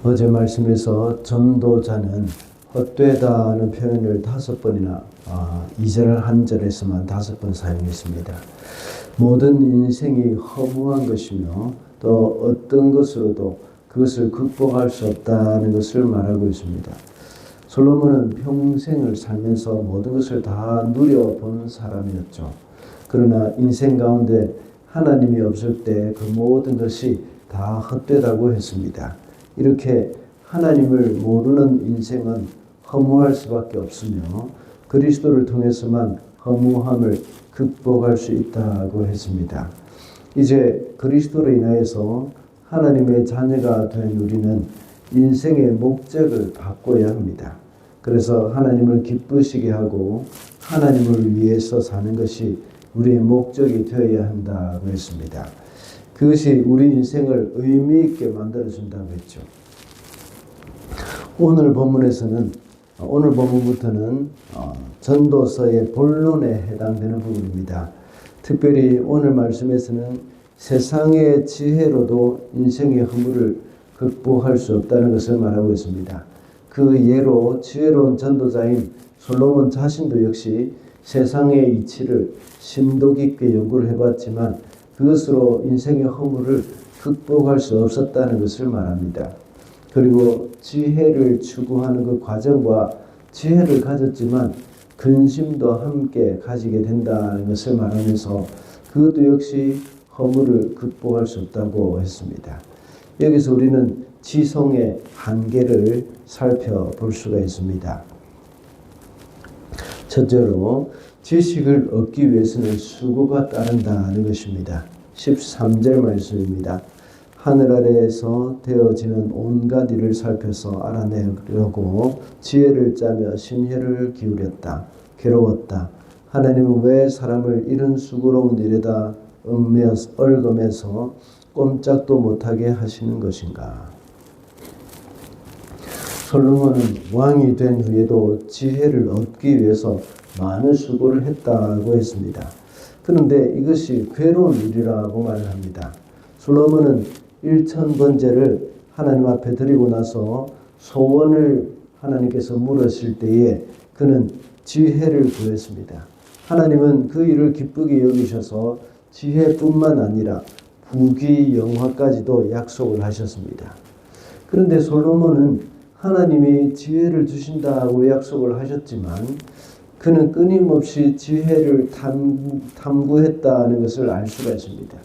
어제 말씀에서 전도자는 헛되다는 표현을 5번이나 2절 한 절에서만 5번 사용했습니다. 모든 인생이 허무한 것이며 또 어떤 것으로도 그것을 극복할 수 없다는 것을 말하고 있습니다. 솔로몬은 평생을 살면서 모든 것을 다 누려본 사람이었죠. 그러나 인생 가운데 하나님이 없을 때 그 모든 것이 다 헛되다고 했습니다. 이렇게 하나님을 모르는 인생은 허무할 수밖에 없으며 그리스도를 통해서만 허무함을 극복할 수 있다고 했습니다. 이제 그리스도로 인하여서 하나님의 자녀가 된 우리는 인생의 목적을 바꿔야 합니다. 그래서 하나님을 기쁘시게 하고 하나님을 위해서 사는 것이 우리의 목적이 되어야 한다고 했습니다. 그것이 우리 인생을 의미 있게 만들어준다고 했죠. 오늘 본문부터는 전도서의 본론에 해당되는 부분입니다. 특별히 오늘 말씀에서는 세상의 지혜로도 인생의 허물을 극복할 수 없다는 것을 말하고 있습니다. 그 예로 지혜로운 전도자인 솔로몬 자신도 역시 세상의 이치를 심도 깊게 연구를 해봤지만 그것으로 인생의 허물을 극복할 수 없었다는 것을 말합니다. 그리고 지혜를 추구하는 그 과정과 지혜를 가졌지만 근심도 함께 가지게 된다는 것을 말하면서 그것도 역시 허물을 극복할 수 없다고 했습니다. 여기서 우리는 지성의 한계를 살펴볼 수가 있습니다. 첫째로 지식을 얻기 위해서는 수고가 따른다는 것입니다. 13절 말씀입니다. 하늘 아래에서 되어지는 온갖 일을 살펴서 알아내려고 지혜를 짜며 심혈을 기울였다. 괴로웠다. 하나님은 왜 사람을 이런 수고로운 일에다 얽으면서 꼼짝도 못하게 하시는 것인가? 솔로몬은 왕이 된 후에도 지혜를 얻기 위해서 많은 수고를 했다고 했습니다. 그런데 이것이 괴로운 일이라고 말을 합니다. 솔로몬은 1000번제를 하나님 앞에 드리고 나서 소원을 하나님께서 물으실 때에 그는 지혜를 구했습니다. 하나님은 그 일을 기쁘게 여기셔서 지혜뿐만 아니라 부귀 영화까지도 약속을 하셨습니다. 그런데 솔로몬은 하나님이 지혜를 주신다고 약속을 하셨지만 그는 끊임없이 지혜를 탐구했다는 것을 알 수가 있습니다.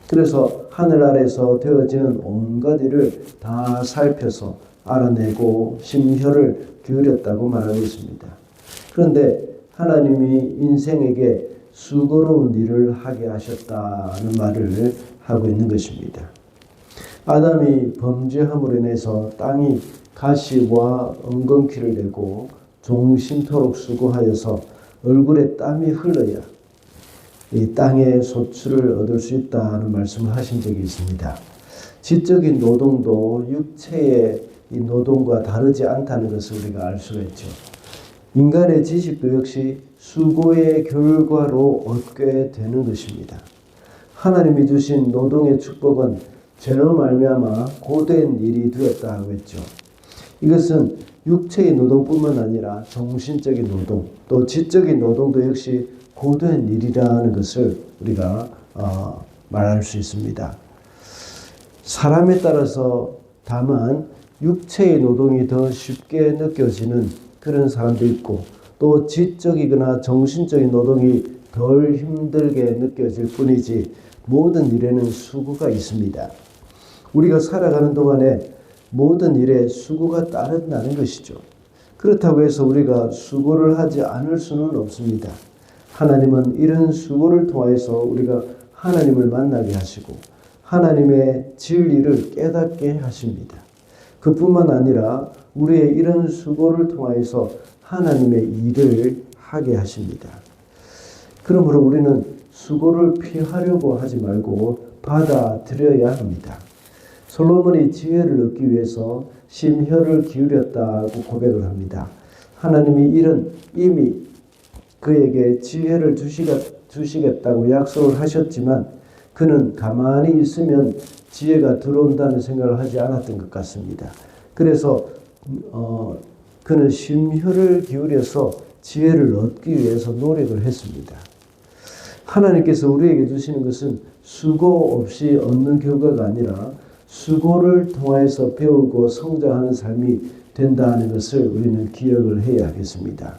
그래서 하늘 아래서 되어지는 온갖 일을 다 살펴서 알아내고 심혈을 기울였다고 말하고 있습니다. 그런데 하나님이 인생에게 수고로운 일을 하게 하셨다는 말을 하고 있는 것입니다. 아담이 범죄함으로 인해서 땅이 가시와 엉겅퀴를 내고 종신토록 수고하여서 얼굴에 땀이 흘러야 이 땅의 소출을 얻을 수 있다는 말씀을 하신 적이 있습니다. 지적인 노동도 육체의 이 노동과 다르지 않다는 것을 우리가 알 수가 있죠. 인간의 지식도 역시 수고의 결과로 얻게 되는 것입니다. 하나님이 주신 노동의 축복은 죄로 말미암아 고된 일이 되었다고 했죠. 이것은 육체의 노동뿐만 아니라 정신적인 노동, 또 지적인 노동도 역시 고된 일이라는 것을 우리가 말할 수 있습니다. 사람에 따라서 다만 육체의 노동이 더 쉽게 느껴지는 그런 사람도 있고 또 지적이거나 정신적인 노동이 덜 힘들게 느껴질 뿐이지 모든 일에는 수고가 있습니다. 우리가 살아가는 동안에 모든 일에 수고가 따른다는 것이죠. 그렇다고 해서 우리가 수고를 하지 않을 수는 없습니다. 하나님은 이런 수고를 통해서 우리가 하나님을 만나게 하시고 하나님의 진리를 깨닫게 하십니다. 그뿐만 아니라 우리의 이런 수고를 통해서 하나님의 일을 하게 하십니다. 그러므로 우리는 수고를 피하려고 하지 말고 받아들여야 합니다. 솔로몬이 지혜를 얻기 위해서 심혈을 기울였다고 고백을 합니다. 하나님이 이미 그에게 지혜를 주시겠다고 약속을 하셨지만 그는 가만히 있으면 지혜가 들어온다는 생각을 하지 않았던 것 같습니다. 그래서 그는 심혈을 기울여서 지혜를 얻기 위해서 노력을 했습니다. 하나님께서 우리에게 주시는 것은 수고 없이 얻는 결과가 아니라 수고를 통해서 배우고 성장하는 삶이 된다는 것을 우리는 기억을 해야 하겠습니다.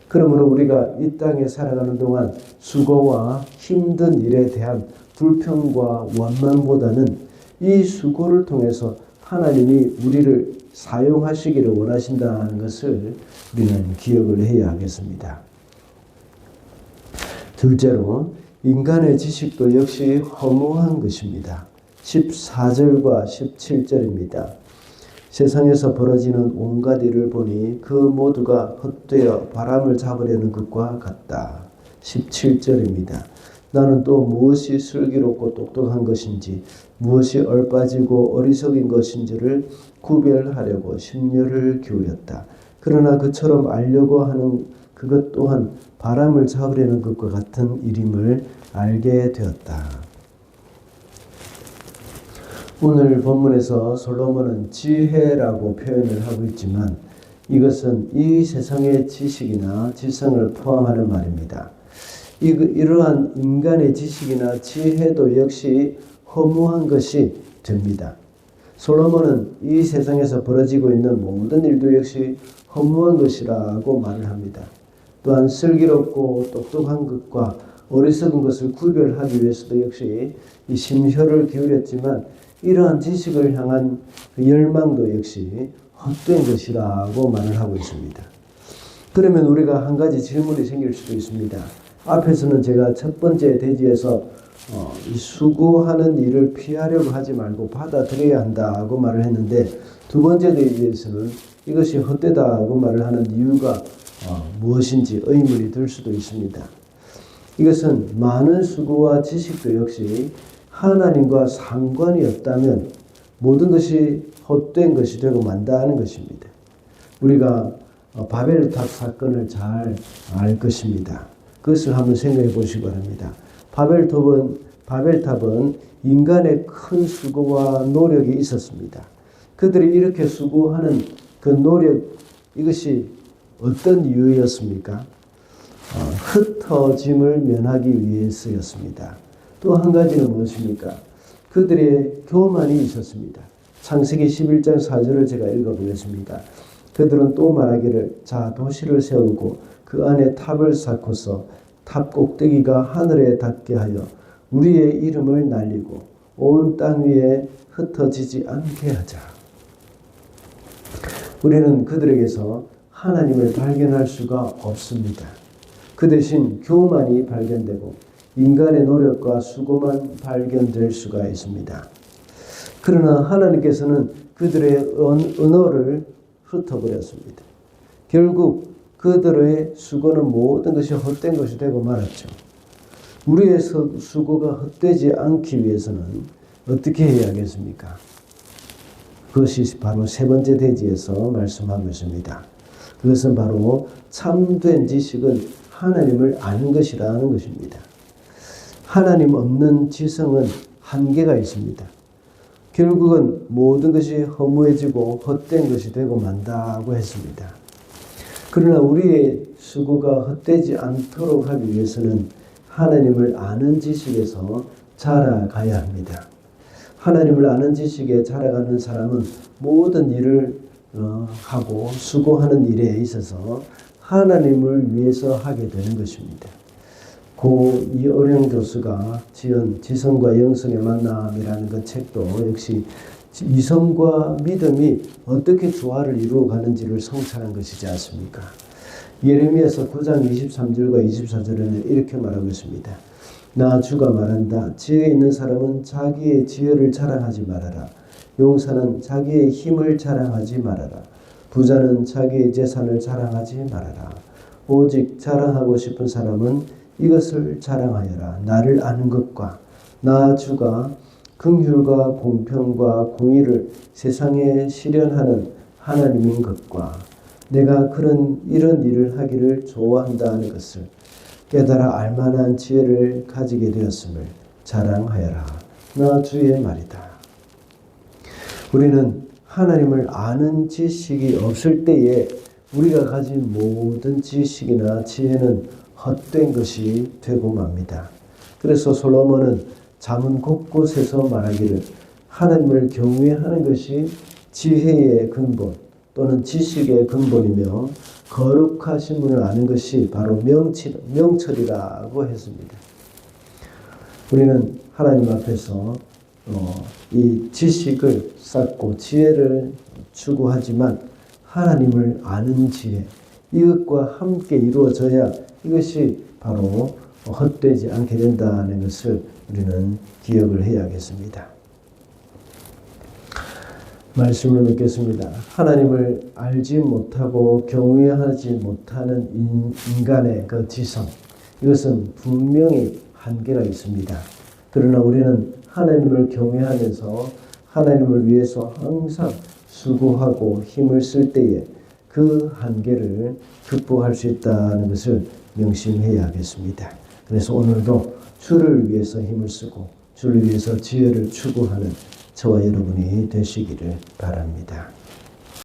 그러므로 우리가 이 땅에 살아가는 동안 수고와 힘든 일에 대한 불평과 원망보다는 이 수고를 통해서 하나님이 우리를 사용하시기를 원하신다는 것을 우리는 기억을 해야 하겠습니다. 둘째로 인간의 지식도 역시 허무한 것입니다. 14절과 17절입니다. 세상에서 벌어지는 온갖 일을 보니 그 모두가 헛되어 바람을 잡으려는 것과 같다. 17절입니다. 나는 또 무엇이 슬기롭고 똑똑한 것인지 무엇이 얼빠지고 어리석인 것인지를 구별하려고 심려를 기울였다. 그러나 그처럼 알려고 하는 그것 또한 바람을 잡으려는 것과 같은 일임을 알게 되었다. 오늘 본문에서 솔로몬은 지혜라고 표현을 하고 있지만 이것은 이 세상의 지식이나 지성을 포함하는 말입니다. 이러한 인간의 지식이나 지혜도 역시 허무한 것이 됩니다. 솔로몬은 이 세상에서 벌어지고 있는 모든 일도 역시 허무한 것이라고 말을 합니다. 또한 슬기롭고 똑똑한 것과 어리석은 것을 구별하기 위해서도 역시 이 심혈을 기울였지만 이러한 지식을 향한 열망도 역시 헛된 것이라고 말을 하고 있습니다. 그러면 우리가 한 가지 질문이 생길 수도 있습니다. 앞에서는 제가 첫 번째 대지에서 수고하는 일을 피하려고 하지 말고 받아들여야 한다고 말을 했는데 두 번째 대지에서는 이것이 헛되다고 말을 하는 이유가 무엇인지 의문이 들 수도 있습니다. 이것은 많은 수고와 지식도 역시 하나님과 상관이 없다면 모든 것이 헛된 것이 되고 만다는 것입니다. 우리가 바벨탑 사건을 잘 알 것입니다. 그것을 한번 생각해 보시기 바랍니다. 바벨탑은 인간의 큰 수고와 노력이 있었습니다. 그들이 이렇게 수고하는 그 노력, 이것이 어떤 이유였습니까? 흩어짐을 면하기 위해서였습니다. 또 한 가지는 무엇입니까? 그들의 교만이 있었습니다. 창세기 11장 4절을 제가 읽어보겠습니다. 그들은 또 말하기를 자 도시를 세우고 그 안에 탑을 쌓고서 탑 꼭대기가 하늘에 닿게 하여 우리의 이름을 날리고 온 땅 위에 흩어지지 않게 하자. 우리는 그들에게서 하나님을 발견할 수가 없습니다. 그 대신 교만이 발견되고 인간의 노력과 수고만 발견될 수가 있습니다. 그러나 하나님께서는 그들의 언어를 흩어버렸습니다. 결국 그들의 수고는 모든 것이 헛된 것이 되고 말았죠. 우리의 수고가 헛되지 않기 위해서는 어떻게 해야 하겠습니까? 그것이 바로 세 번째 대지에서 말씀하고 있습니다. 그것은 바로 참된 지식은 하나님을 아는 것이라는 것입니다. 하나님 없는 지성은 한계가 있습니다. 결국은 모든 것이 허무해지고 헛된 것이 되고 만다고 했습니다. 그러나 우리의 수고가 헛되지 않도록 하기 위해서는 하나님을 아는 지식에서 자라가야 합니다. 하나님을 아는 지식에 자라가는 사람은 모든 일을 하고 수고하는 일에 있어서 하나님을 위해서 하게 되는 것입니다. 고 이어령 교수가 지은 지성과 영성의 만남이라는 그 책도 역시 이성과 믿음이 어떻게 조화를 이루어 가는지를 성찰한 것이지 않습니까? 예레미야서 9장 23절과 24절에는 이렇게 말하고 있습니다. 나 주가 말한다. 지혜 있는 사람은 자기의 지혜를 자랑하지 말아라. 용사는 자기의 힘을 자랑하지 말아라. 부자는 자기의 재산을 자랑하지 말아라. 오직 자랑하고 싶은 사람은 이것을 자랑하여라. 나를 아는 것과 나 주가 긍휼과 공평과 공의를 세상에 실현하는 하나님인 것과 내가 이런 일을 하기를 좋아한다는 것을 깨달아 알만한 지혜를 가지게 되었음을 자랑하여라. 나 주의 말이다. 우리는 하나님을 아는 지식이 없을 때에 우리가 가진 모든 지식이나 지혜는 헛된 것이 되고 맙니다. 그래서 솔로몬은 잠언 곳곳에서 말하기를 하나님을 경외하는 것이 지혜의 근본 또는 지식의 근본이며 거룩하신 분을 아는 것이 바로 명철이라고 했습니다. 우리는 하나님 앞에서 이 지식을 쌓고 지혜를 추구하지만 하나님을 아는 지혜, 이것과 함께 이루어져야 이것이 바로 헛되지 않게 된다는 것을 우리는 기억을 해야겠습니다. 말씀을 맺겠습니다. 하나님을 알지 못하고 경외하지 못하는 인간의 그 지성, 이것은 분명히 한계가 있습니다. 그러나 우리는 하나님을 경외하면서 하나님을 위해서 항상 수고하고 힘을 쓸 때에 그 한계를 극복할 수 있다는 것을 명심해야겠습니다. 그래서 오늘도 주를 위해서 힘을 쓰고 주를 위해서 지혜를 추구하는 저와 여러분이 되시기를 바랍니다.